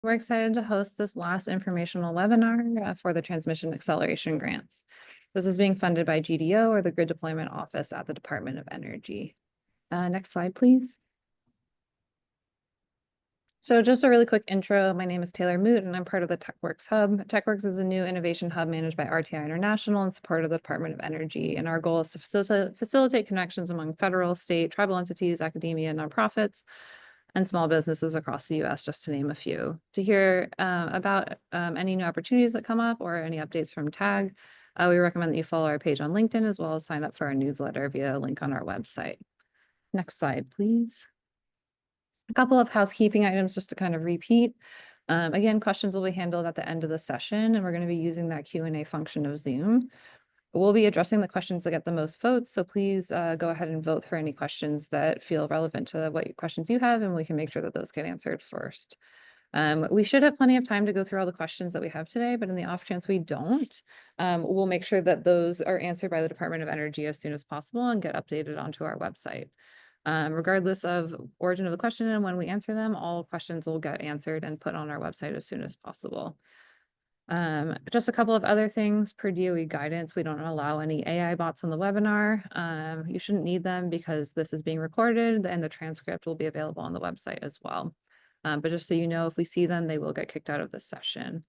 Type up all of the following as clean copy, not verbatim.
We're excited to host this last informational webinar for the Transmission Acceleration Grants. This is being funded by GDO, or the Grid Deployment Office at the Department of Energy. Next slide, please. So just a really quick intro. My name is Taylor Moot, and I'm part of the TWX Hub. TWX is a new innovation hub managed by RTI International and support of the Department of Energy. And our goal is to facilitate connections among federal, state, tribal entities, academia, nonprofits, and small businesses across the US, just to name a few. To hear about any new opportunities that come up or any updates from TAG, we recommend that you follow our page on LinkedIn, as well as sign up for our newsletter via a link on our website. Next slide, please. A couple of housekeeping items just to kind of repeat. Again, questions will be handled at the end of the session, and we're going to be using that Q&A function of Zoom. We'll be addressing the questions that get the most votes, so please go ahead and vote for any questions that feel relevant to what questions you have, and we can make sure that those get answered first. We should have plenty of time to go through all the questions that we have today, but in the off chance we don't, we'll make sure that those are answered by the Department of Energy as soon as possible and get updated onto our website. Regardless of origin of the question and when we answer them, all questions will get answered and put on our website as soon as possible. Just a couple of other things. Per DOE guidance, we don't allow any AI bots on the webinar. You shouldn't need them because this is being recorded and the transcript will be available on the website as well. But just so you know, if we see them, they will get kicked out of this session.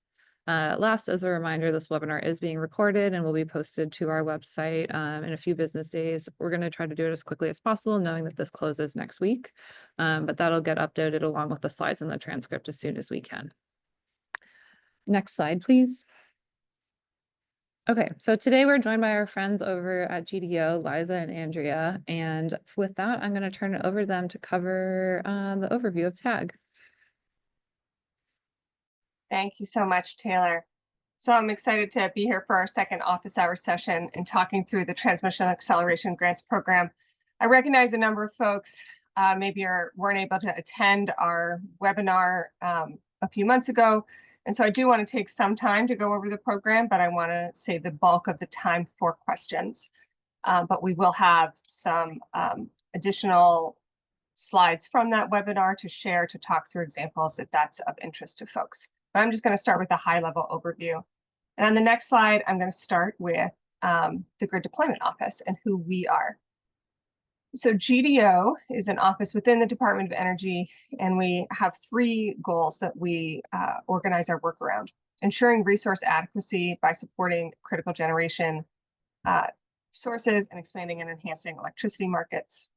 Last, as a reminder, this webinar is being recorded and will be posted to our website in a few business days. We're going to try to do it as quickly as possible, knowing that this closes next week, but that'll get updated along with the slides and the transcript as soon as we can. Next slide, please. Okay, so today we're joined by our friends over at GDO, Liza and Andrea, and with that, I'm going to turn it over to them to cover the overview of TAG. Thank you so much, Taylor. So I'm excited to be here for our second office hour session and talking through the Transmission Acceleration Grants Program. I recognize a number of folks maybe weren't able to attend our webinar a few months ago. And so I do want to take some time to go over the program, but I want to save the bulk of the time for questions. But we will have some additional slides from that webinar to share, to talk through examples if that's of interest to folks. But I'm just going to start with a high-level overview. And on the next slide, I'm going to start with the Grid Deployment Office and who we are. So GDO is an office within the Department of Energy, and we have three goals that we organize our work around: ensuring resource adequacy by supporting critical generation sources and expanding and enhancing electricity markets.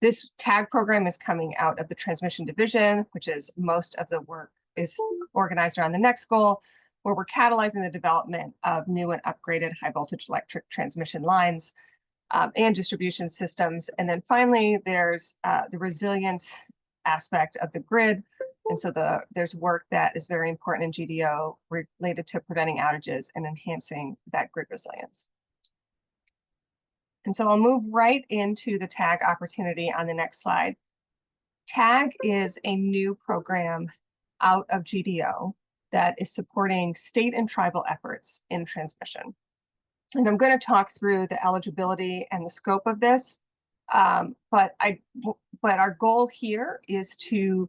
This TAG program is coming out of the Transmission Division, which is most of the work is organized around the next goal, where we're catalyzing the development of new and upgraded high voltage electric transmission lines and distribution systems. And then finally, there's the resilience aspect of the grid. And so there's work that is very important in GDO related to preventing outages and enhancing that grid resilience. And so I'll move right into the TAG opportunity on the next slide. TAG is a new program out of GDO that is supporting state and tribal efforts in transmission. And I'm going to talk through the eligibility and the scope of this, but our goal here is to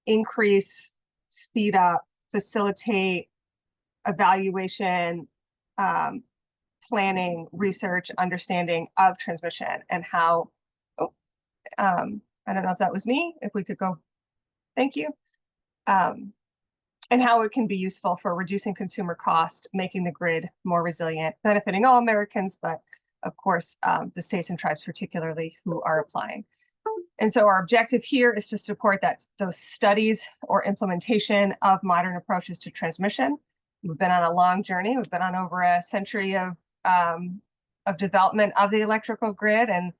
increase, speed up, facilitate evaluation, planning, research, understanding of transmission, and how, I don't know if that was me, if we could go, thank you, and how it can be useful for reducing consumer cost, making the grid more resilient, benefiting all Americans, but of course, the states and tribes particularly who are applying. And so our objective here is to support those studies or implementation of modern approaches to transmission. We've been on a long journey. We've been on over a century of development of the electrical grid, and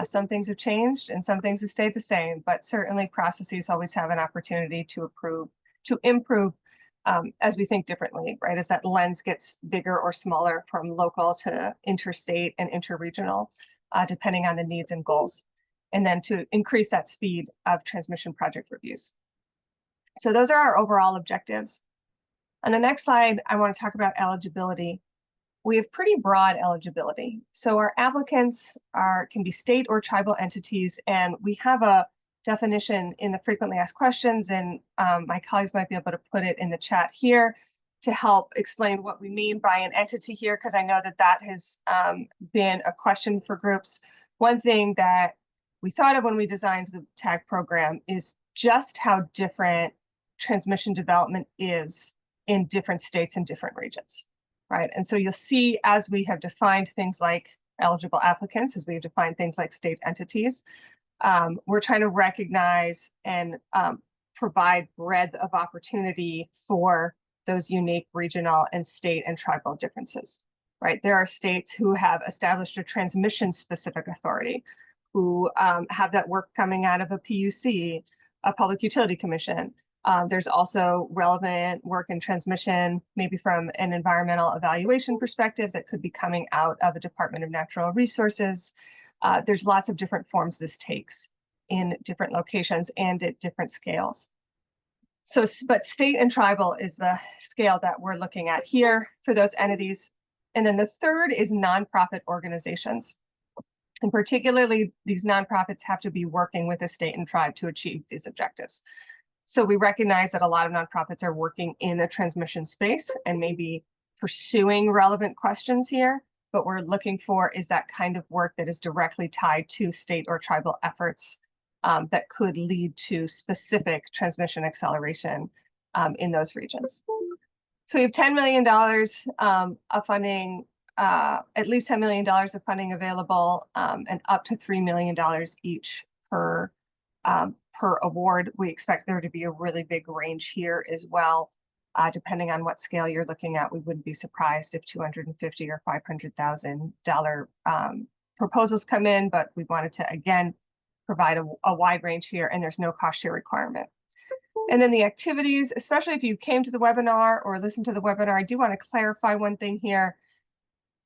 some things have changed and some things have stayed the same, but certainly processes always have an opportunity to improve as we think differently, right? As that lens gets bigger or smaller from local to interstate and interregional, depending on the needs and goals, and then to increase that speed of transmission project reviews. So those are our overall objectives. On the next slide, I want to talk about eligibility. We have pretty broad eligibility. So our applicants can be state or tribal entities, and we have a definition in the frequently asked questions, and my colleagues might be able to put it in the chat here to help explain what we mean by an entity here, because I know that that has been a question for groups. One thing that we thought of when we designed the TAG program is just how different transmission development is in different states and different regions, right? And so you'll see as we have defined things like eligible applicants, as we have defined things like state entities, we're trying to recognize and provide breadth of opportunity for those unique regional and state and tribal differences, right? There are states who have established a transmission specific authority, who have that work coming out of a PUC, a Public Utility Commission. There's also relevant work in transmission, maybe from an environmental evaluation perspective, that could be coming out of a Department of Natural Resources. There's lots of different forms this takes in different locations and at different scales. So, but state and tribal is the scale that we're looking at here for those entities. And then the third is nonprofit organizations. And particularly, these nonprofits have to be working with the state and tribe to achieve these objectives. So we recognize that a lot of nonprofits are working in the transmission space and maybe pursuing relevant questions here, but we're looking for is that kind of work that is directly tied to state or tribal efforts that could lead to specific transmission acceleration in those regions. So we have $10 million of funding, at least $10 million of funding available, and up to $3 million each per award. We expect there to be a really big range here as well. Depending on what scale you're looking at, we wouldn't be surprised if $250,000 or $500,000 proposals come in, but we wanted to, again, provide a wide range here, and there's no cost share requirement. And then the activities, especially if you came to the webinar or listened to the webinar, I do want to clarify one thing here.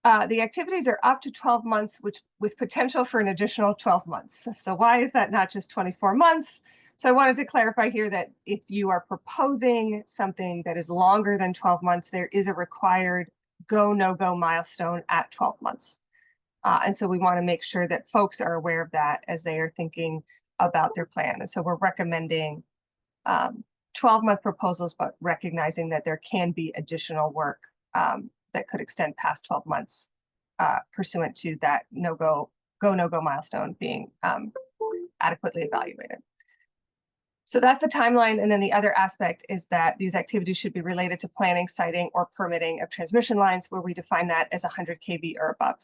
The activities are up to 12 months, which with potential for an additional 12 months. So why is that not just 24 months? So I wanted to clarify here that if you are proposing something that is longer than 12 months, there is a required go, no-go milestone at 12 months. And so we want to make sure that folks are aware of that as they are thinking about their plan. And so we're recommending 12-month proposals, but recognizing that there can be additional work that could extend past 12 months pursuant to that no-go milestone being adequately evaluated. So that's the timeline. And then the other aspect is that these activities should be related to planning, siting, or permitting of transmission lines, where we define that as 100 kV or above.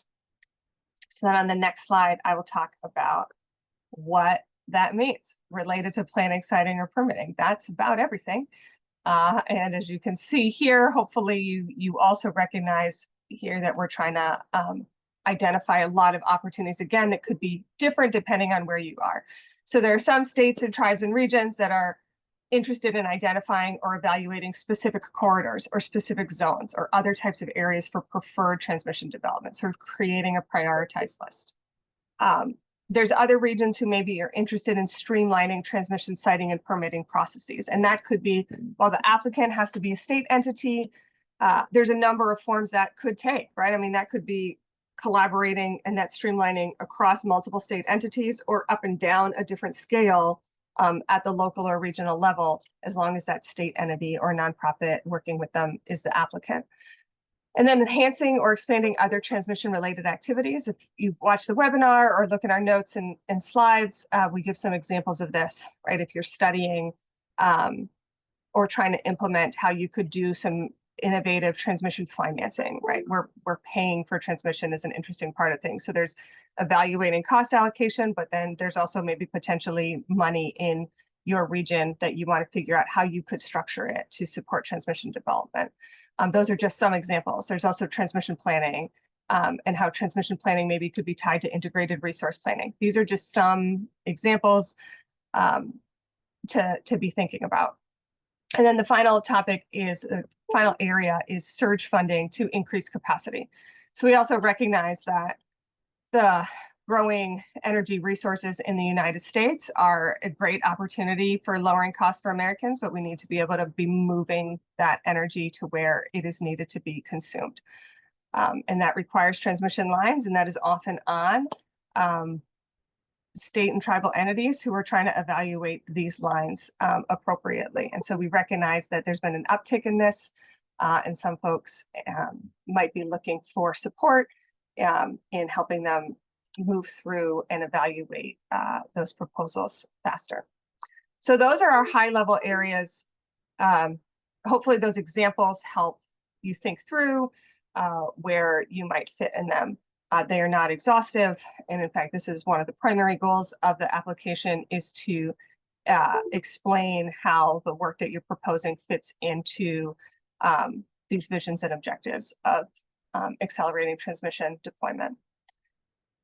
So then on the next slide, I will talk about what that means related to planning, siting, or permitting. That's about everything. And as you can see here, hopefully you also recognize here that we're trying to identify a lot of opportunities, again, that could be different depending on where you are. So there are some states and tribes and regions that are interested in identifying or evaluating specific corridors or specific zones or other types of areas for preferred transmission development, sort of creating a prioritized list. There's other regions who maybe are interested in streamlining transmission siting and permitting processes. And that could be, while the applicant has to be a state entity, there's a number of forms that could take, right? I mean, that could be collaborating and that streamlining across multiple state entities or up and down a different scale at the local or regional level, as long as that state entity or nonprofit working with them is the applicant. And then enhancing or expanding other transmission related activities. If you watch the webinar or look at our notes and slides, we give some examples of this, right? If you're studying or trying to implement how you could do some innovative transmission financing, right? We're paying for transmission is an interesting part of things. So there's evaluating cost allocation, but then there's also maybe potentially money in your region that you want to figure out how you could structure it to support transmission development. Those are just some examples. There's also transmission planning and how transmission planning maybe could be tied to integrated resource planning. These are just some examples to be thinking about. And then the final topic is, the final area is surge funding to increase capacity. So we also recognize that the growing energy resources in the United States are a great opportunity for lowering costs for Americans, but we need to be able to be moving that energy to where it is needed to be consumed. And that requires transmission lines, and that is often on state and tribal entities who are trying to evaluate these lines appropriately. And so we recognize that there's been an uptick in this, and some folks might be looking for support in helping them move through and evaluate those proposals faster. So those are our high-level areas. Hopefully those examples help you think through where you might fit in them. They are not exhaustive, and in fact, this is one of the primary goals of the application, is to explain how the work that you're proposing fits into these visions and objectives of accelerating transmission deployment.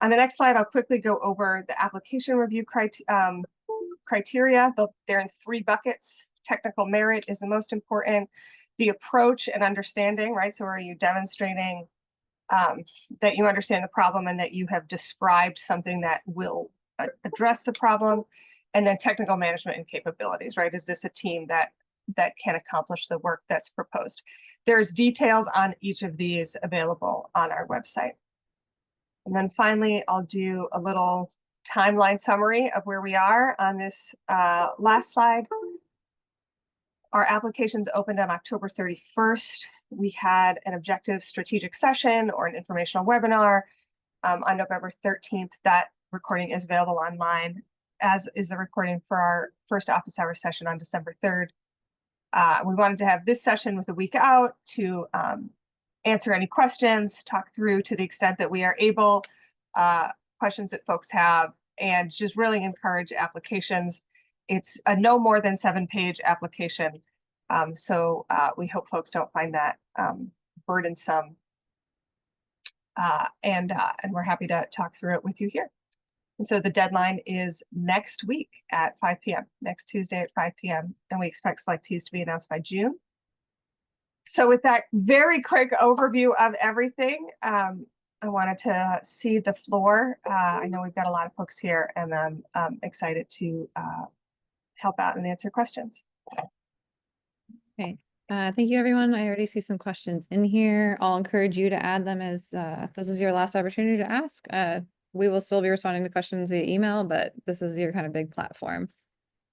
On the next slide, I'll quickly go over the application review criteria. They're in 3 buckets. Technical merit is the most important. The approach and understanding, right? So are you demonstrating that you understand the problem and that you have described something that will address the problem? And then technical management and capabilities, right? Is this a team that can accomplish the work that's proposed? There's details on each of these available on our website. And then finally, I'll do a little timeline summary of where we are on this last slide. Our applications opened on October 31st. We had an objective strategic session or an informational webinar on November 13th. That recording is available online, as is the recording for our first office hour session on December 3rd. We wanted to have this session with a week out to answer any questions, talk through to the extent that we are able, questions that folks have, and just really encourage applications. It's a no more than 7-page application. So we hope folks don't find that burdensome. And we're happy to talk through it with you here. And so the deadline is next week at 5 p.m., next Tuesday at 5 p.m. And we expect selectees to be announced by June. So with that very quick overview of everything, I wanted to cede the floor. I know we've got a lot of folks here, and I'm excited to help out and answer questions. Okay, thank you, everyone. I already see some questions in here. I'll encourage you to add them as this is your last opportunity to ask. We will still be responding to questions via email, but this is your kind of big platform.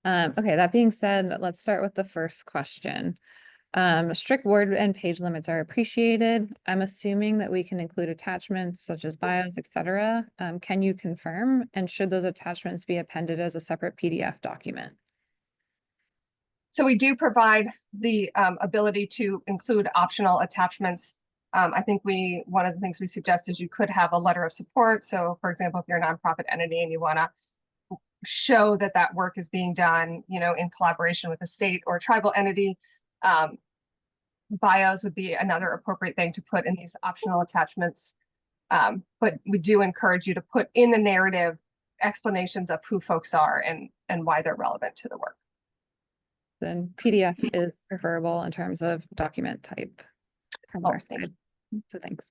Okay, that being said, let's start with the first question. Strict word and page limits are appreciated. I'm assuming that we can include attachments such as bios, etc. Can you confirm? And should those attachments be appended as a separate PDF document? So we do provide the ability to include optional attachments. I think one of the things we suggest is you could have a letter of support. So for example, if you're a nonprofit entity and you want to show that that work is being done, in collaboration with a state or tribal entity, bios would be another appropriate thing to put in these optional attachments. But we do encourage you to put in the narrative explanations of who folks are and why they're relevant to the work. Then PDF is preferable in terms of document type from our side. So thanks.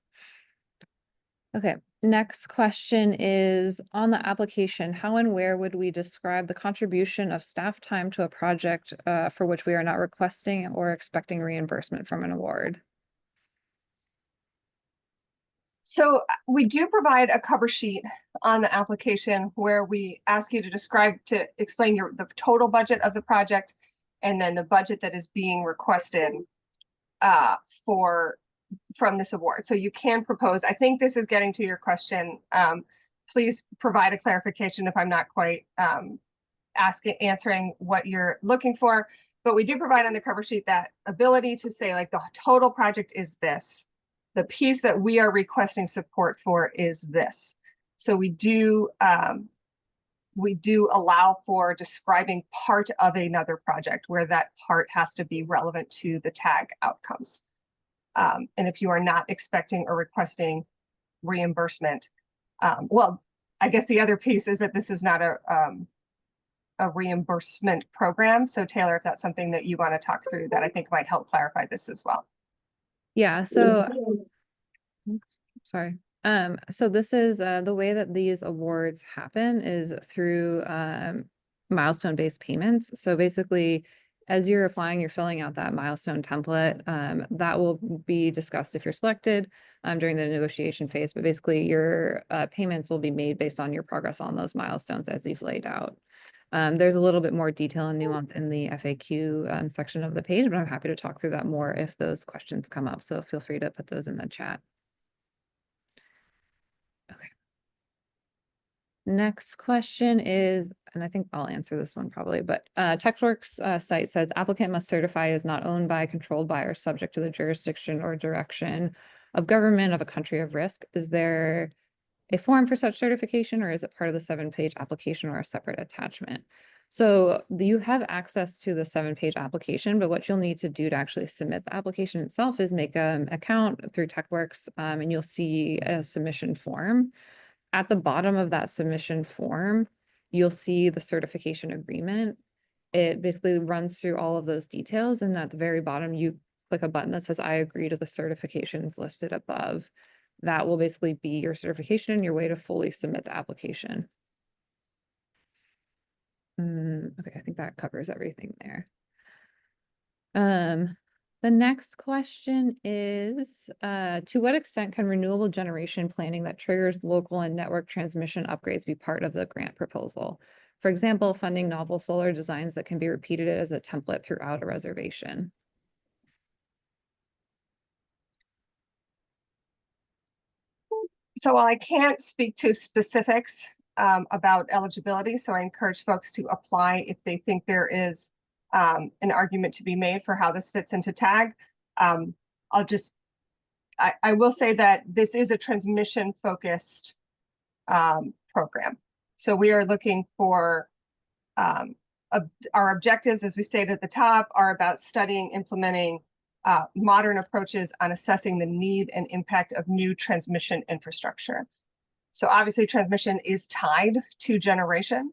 Okay, next question is on the application, how and where would we describe the contribution of staff time to a project for which we are not requesting or expecting reimbursement from an award? So we do provide a cover sheet on the application where we ask you to explain the total budget of the project and then the budget that is being requested from this award. So you can propose, I think this is getting to your question. Please provide a clarification if I'm not quite answering what you're looking for, but we do provide on the cover sheet that ability to say like the total project is this. The piece that we are requesting support for is this. So we do allow for describing part of another project where that part has to be relevant to the TAG outcomes. And if you are not expecting or requesting reimbursement, well, I guess the other piece is that this is not a reimbursement program. So Taylor, if that's something that you want to talk through, that I think might help clarify this as well. Yeah, so sorry. So this is the way that these awards happen is through milestone-based payments. So basically, As you're applying, you're filling out that milestone template. That will be discussed if you're selected during the negotiation phase, but basically your payments will be made based on your progress on those milestones as you've laid out. There's a little bit more detail and nuance in the FAQ section of the page, but I'm happy to talk through that more if those questions come up. So feel free to put those in the chat. Okay. Next question is, and I think I'll answer this one probably, but TWX site says applicant must certify is not owned by, controlled by, or subject to the jurisdiction or direction of government of a country of risk. Is there a form for such certification, or is it part of the 7-page application or a separate attachment? So you have access to the 7-page application, but what you'll need to do to actually submit the application itself is make an account through TWX, and you'll see a submission form. At the bottom of that submission form, you'll see the certification agreement. It basically runs through all of those details, and at the very bottom, you click a button that says, I agree to the certifications listed above. That will basically be your certification and your way to fully submit the application. Okay, I think that covers everything there. The next question is, to what extent can renewable generation planning that triggers local and network transmission upgrades be part of the grant proposal? For example, funding novel solar designs that can be repeated as a template throughout a reservation. So while I can't speak to specifics about eligibility, so I encourage folks to apply if they think there is an argument to be made for how this fits into TAG. I will say that this is a transmission focused program. So we are looking for our objectives, as we stated at the top, are about studying, implementing modern approaches on assessing the need and impact of new transmission infrastructure. So obviously transmission is tied to generation,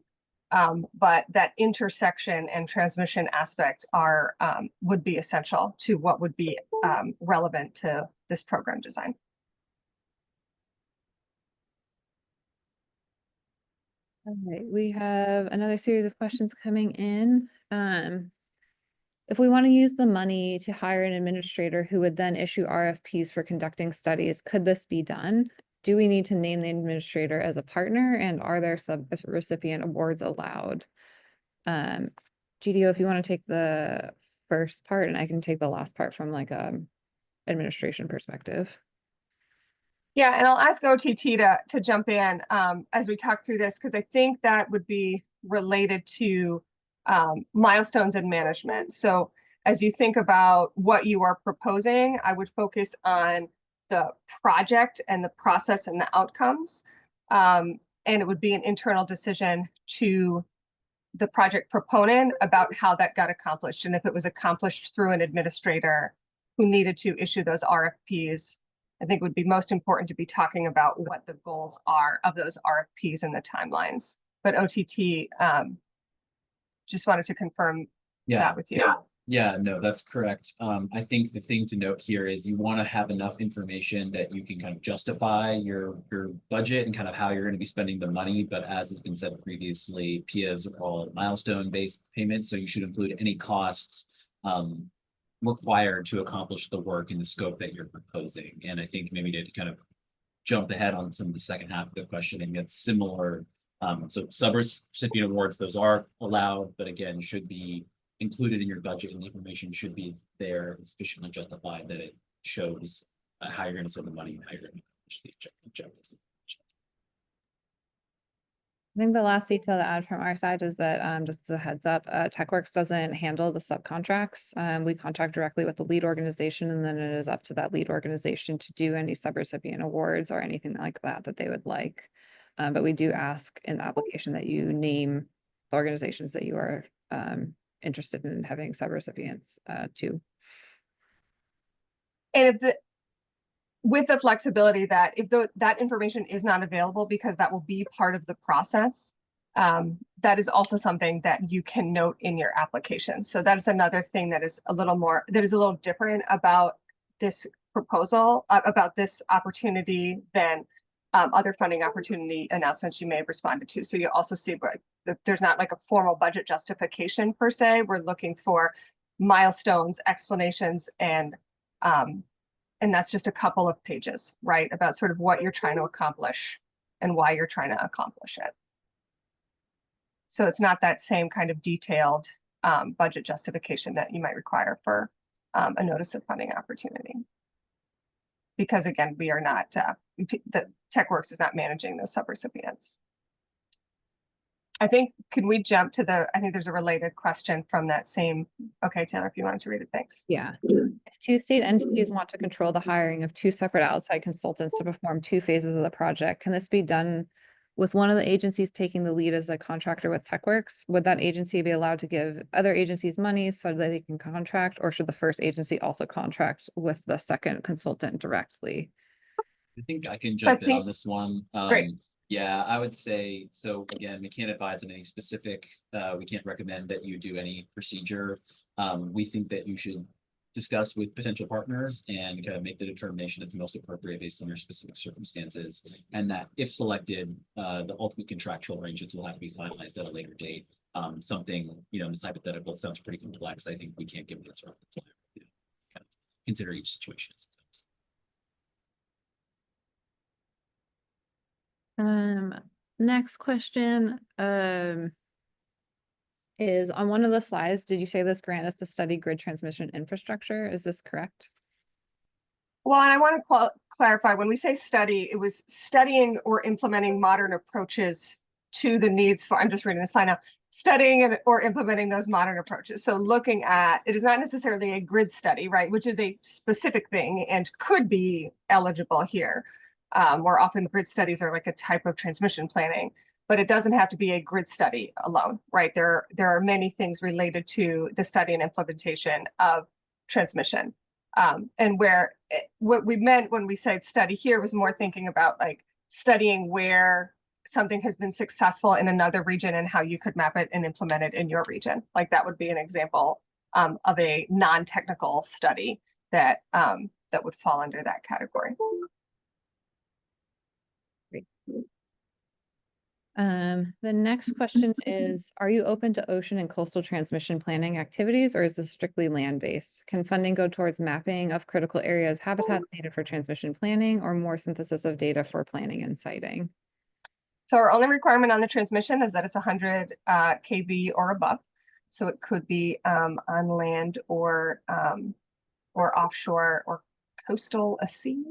but that intersection and transmission aspect are would be essential to what would be relevant to this program design. All right, we have another series of questions coming in. If we want to use the money to hire an administrator who would then issue RFPs for conducting studies, could this be done? Do we need to name the administrator as a partner, and are there sub-recipient awards allowed? GDO, if you want to take the first part, and I can take the last part from like administration perspective. Yeah, and I'll ask OTT to jump in as we talk through this, because I think that would be related to milestones and management. So as you think about what you are proposing, I would focus on the project and the process and the outcomes. And it would be an internal decision to the project proponent about how that got accomplished. And if it was accomplished through an administrator who needed to issue those RFPs, I think it would be most important to be talking about what the goals are of those RFPs and the timelines. But OTT, just wanted to confirm that with you. Yeah, no, that's correct. I think the thing to note here is you want to have enough information that you can kind of justify your budget and kind of how you're going to be spending the money. But as has been said previously, PIAs are all milestone-based payments, so you should include any costs required to accomplish the work in the scope that you're proposing. And I think maybe to kind of jump ahead on some of the second half of the questioning, it's similar. So sub-recipient awards, those are allowed, but again, should be included in your budget, and the information should be there and sufficiently justified that it shows how you're going to spend the money and how you're going to accomplish the objectives. I think the last detail to add from our side is that just as a heads up, TWX doesn't handle the subcontracts. We contract directly with the lead organization, and then it is up to that lead organization to do any subrecipient awards or anything like that that they would like. But we do ask in the application that you name the organizations that you are interested in having subrecipients to. And if with the flexibility that if that information is not available because that will be part of the process, that is also something that you can note in your application. So that is another thing that is a little different about this proposal, about this opportunity than other funding opportunity announcements you may have responded to. So you also see there's not like a formal budget justification per se. We're looking for milestones, explanations, and that's just a couple of pages, right, about sort of what you're trying to accomplish and why you're trying to accomplish it. So it's not that same kind of detailed budget justification that you might require for a notice of funding opportunity. Because again, we are not, the TWX is not managing those subrecipients. I think, can we jump to I think there's a related question from that same, okay, Taylor, if you wanted to read it, thanks. Yeah. If two state entities want to control the hiring of two separate outside consultants to perform two phases of the project, can this be done with one of the agencies taking the lead as a contractor with TWX? Would that agency be allowed to give other agencies money so that they can contract, or should the first agency also contract with the second consultant directly? I think I can So I jump in think- on this one. Great. Yeah, I would say, so again, we can't advise on any specific, we can't recommend that you do any procedure. We think that you should discuss with potential partners and kind of make the determination that's most appropriate based on your specific circumstances. And that if selected, the ultimate contractual arrangements will have to be finalized at a later date. Something, this hypothetical sounds pretty complex. I think we can't give an answer on the fly. Kind of consider each situation sometimes. Next question, is on one of the slides, did you say this grant is to study grid transmission infrastructure? Is this correct? Well, and I want to clarify, when we say study, it was studying or implementing modern approaches to the needs for, I'm just reading the slide now, studying or implementing those modern approaches. So looking at, it is not necessarily a grid study, right, which is a specific thing and could be eligible here. Where often grid studies are like a type of transmission planning, but it doesn't have to be a grid study alone, right? There are many things related to the study and implementation of transmission. And what we meant when we said study here was more thinking about like studying where something has been successful in another region and how you could map it and implement it in your region. Like that would be an example of a non-technical study that would fall under that category. The next question is, are you open to ocean and coastal transmission planning activities, or is this strictly land-based? Can funding go towards mapping of critical areas, habitats needed for transmission planning, or more synthesis of data for planning and siting? So our only requirement on the transmission is that it's 100 kV or above. So it could be on land or offshore or coastal, a sea,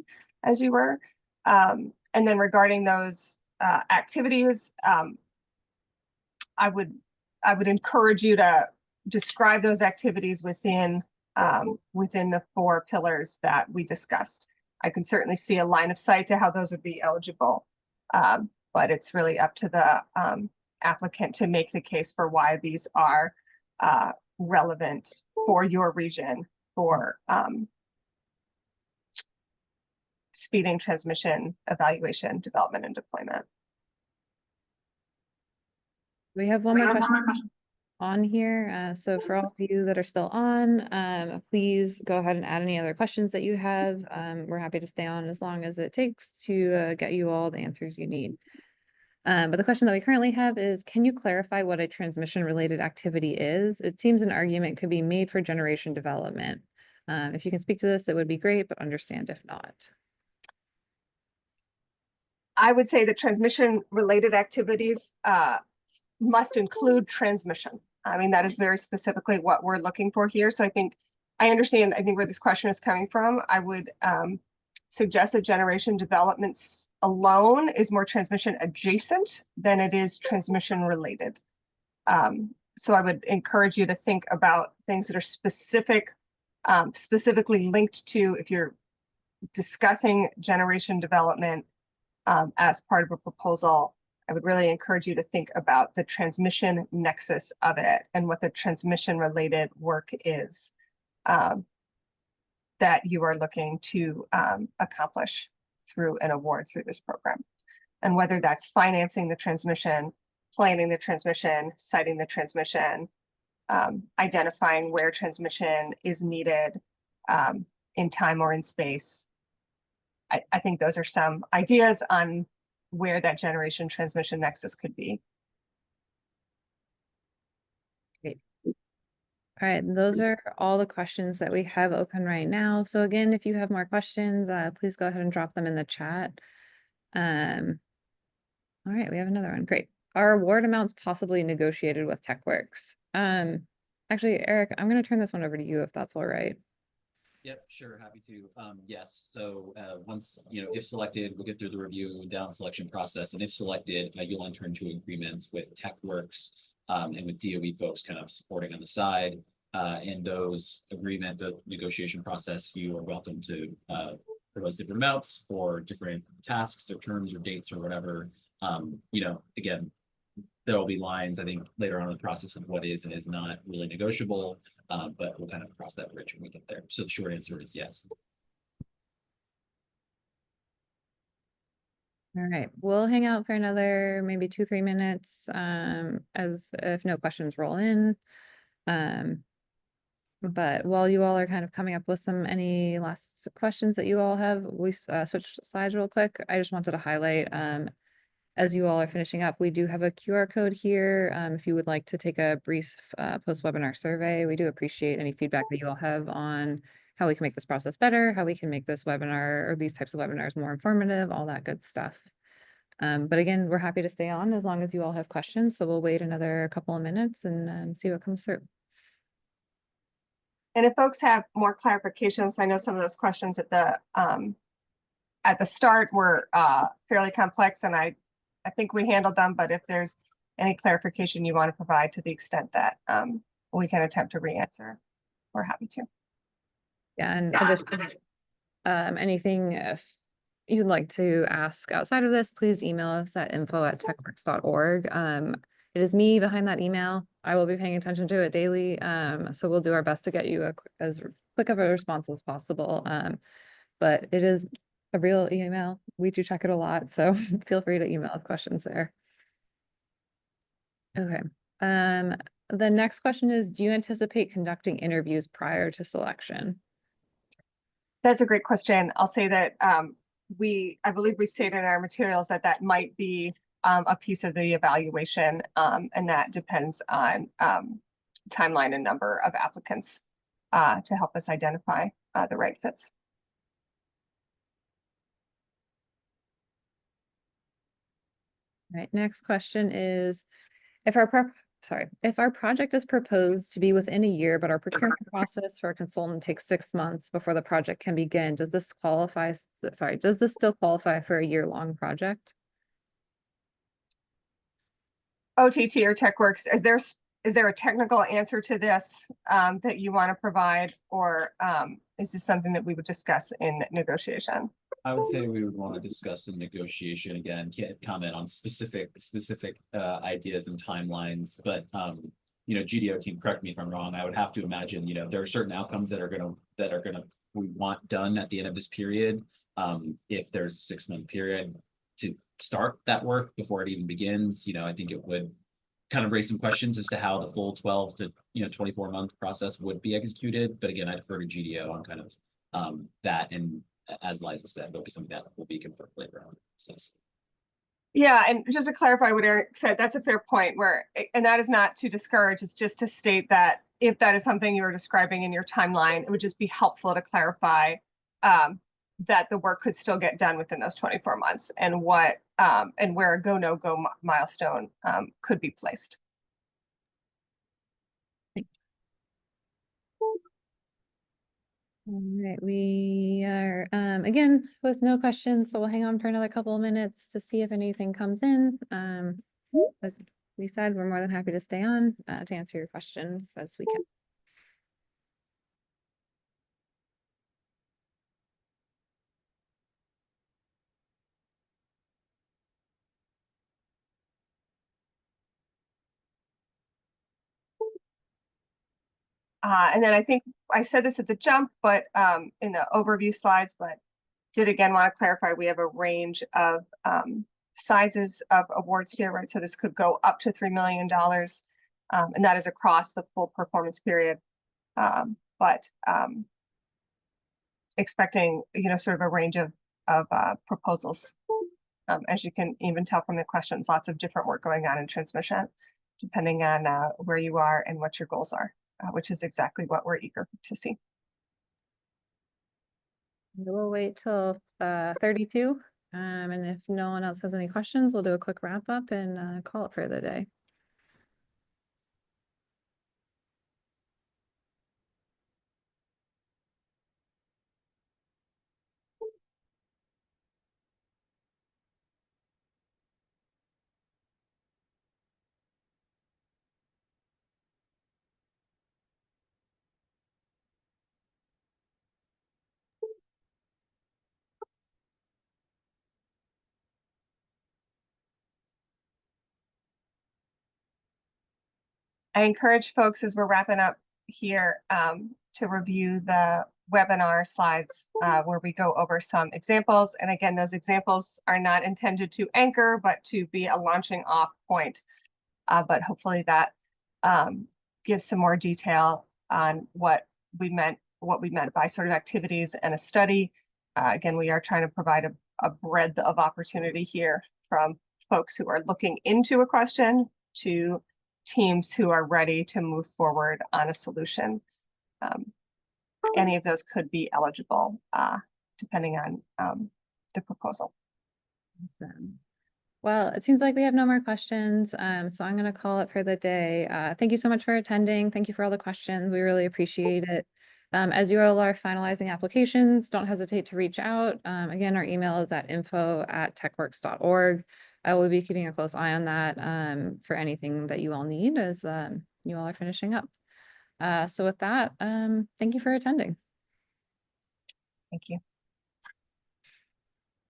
as you were. And then regarding those activities, I would encourage you to describe those activities within the 4 pillars that we discussed. I can certainly see a line of sight to how those would be eligible, but it's really up to the applicant to make the case for why these are relevant for your region for speeding transmission, evaluation, development, and deployment. We have one more question on here. So for all of you that are still on, please go ahead and add any other questions that you have. We're happy to stay on as long as it takes to get you all the answers you need. But the question that we currently have is, can you clarify what a transmission related activity is? It seems an argument could be made for generation development. If you can speak to this, it would be great, but understand if not. I would say that transmission related activities must include transmission. I mean, that is very specifically what we're looking for here. So I understand where this question is coming from. I would suggest that generation developments alone is more transmission adjacent than it is transmission related. So I would encourage you to think about things that are specifically linked to, if you're discussing generation development as part of a proposal, I would really encourage you to think about the transmission nexus of it and what the transmission related work is that you are looking to accomplish through an award through this program. And whether that's financing the transmission, planning the transmission, siting the transmission, identifying where transmission is needed in time or in space, I think those are some ideas on where that generation transmission nexus could be. All right, those are all the questions that we have open right now. So again, if you have more questions, please go ahead and drop them in the chat. All right, we have another one. Great. Are award amounts possibly negotiated with TechWorks? Actually, Eric, I'm going to turn this one over to you if that's all right. Yep, sure, happy to. Yes, so once, if selected, we'll get through the review and down selection process. And if selected, you'll enter into agreements with TechWorks and with DOE folks kind of supporting on the side. In those the negotiation process, you are welcome to propose different amounts or different tasks or terms or dates or whatever. Again, there will be lines, I think, later on in the process of what is and is not really negotiable, but we'll kind of cross that bridge when we get there. So the short answer is yes. All right, we'll hang out for another maybe 2-3 minutes as if no questions roll in. But while you all are kind of coming up with any last questions that you all have, we switched slides real quick. I just wanted to highlight as you all are finishing up, we do have a QR code here. If you would like to take a brief post-webinar survey, we do appreciate any feedback that you all have on how we can make this process better, how we can make this webinar or these types of webinars more informative, all that good stuff. But again, we're happy to stay on as long as you all have questions. So we'll wait another couple of minutes and see what comes through. And if folks have more clarifications, I know some of those questions at the start were fairly complex, and I think we handled them. But if there's any clarification you want to provide to the extent that we can attempt to re-answer, we're happy to. Yeah, and anything if you'd like to ask outside of this, please email us at info@techworks.org. It is me behind that email. I will be paying attention to it daily. So we'll do our best to get you as quick of a response as possible. But it is a real email. We do check it a lot, so feel free to email us questions there. Okay. The next question is, do you anticipate conducting interviews prior to selection? That's a great question. I'll say that I believe we stated in our materials that might be a piece of the evaluation, and that depends on timeline and number of applicants to help us identify the right fits. All right, next question is, if our project is proposed to be within a year, but our procurement process for a consultant takes 6 months before the project can begin, does this still qualify for a year-long project? OTT or TechWorks, is there a technical answer to this that you want to provide, or is this something that we would discuss in negotiation? I would say we would want to discuss in negotiation. Again, can't comment on specific ideas and timelines, but GDO team, correct me if I'm wrong. I would have to imagine, there are certain outcomes that we want done at the end of this period. If there's a 6-month period to start that work before it even begins, I think it would kind of raise some questions as to how the full 12 to 24-month process would be executed. But again, I defer to GDO on kind of that, and as Liza said, there'll be something that will be confirmed later on. Yeah, and just to clarify what Eric said, that's a fair point, and that is not to discourage, it's just to state that if that is something you were describing in your timeline, it would just be helpful to clarify that the work could still get done within those 24 months and and where a go, no go milestone could be placed. All right, we are again with no questions, so we'll hang on for another couple of minutes to see if anything comes in. As we said, we're more than happy to stay on to answer your questions as we can. And then I think I said this at the jump, but in the overview slides, but did again want to clarify, we have a range of sizes of awards here, right? So this could go up to $3 million, and that is across the full performance period. But expecting, sort of a range of of proposals. As you can even tell from the questions, lots of different work going on in transmission, depending on where you are and what your goals are, which is exactly what we're eager to see. We'll wait till 32. And if no one else has any questions, we'll do a quick wrap up and call it for the day. I encourage folks as we're wrapping up here to review the webinar slides where we go over some examples. And again, those examples are not intended to anchor, but to be a launching off point. But hopefully that gives some more detail on what we meant by sort of activities and a study. Again, we are trying to provide a breadth of opportunity here, from folks who are looking into a question to teams who are ready to move forward on a solution. Any of those could be eligible depending on the proposal. Awesome. Well, it seems like we have no more questions, so I'm going to call it for the day. Thank you so much for attending. Thank you for all the questions. We really appreciate it. As you all are finalizing applications, don't hesitate to reach out. Again, our email is at info@techworks.org. I will be keeping a close eye on that for anything that you all need as you all are finishing up. So with that, thank you for attending. Thank you.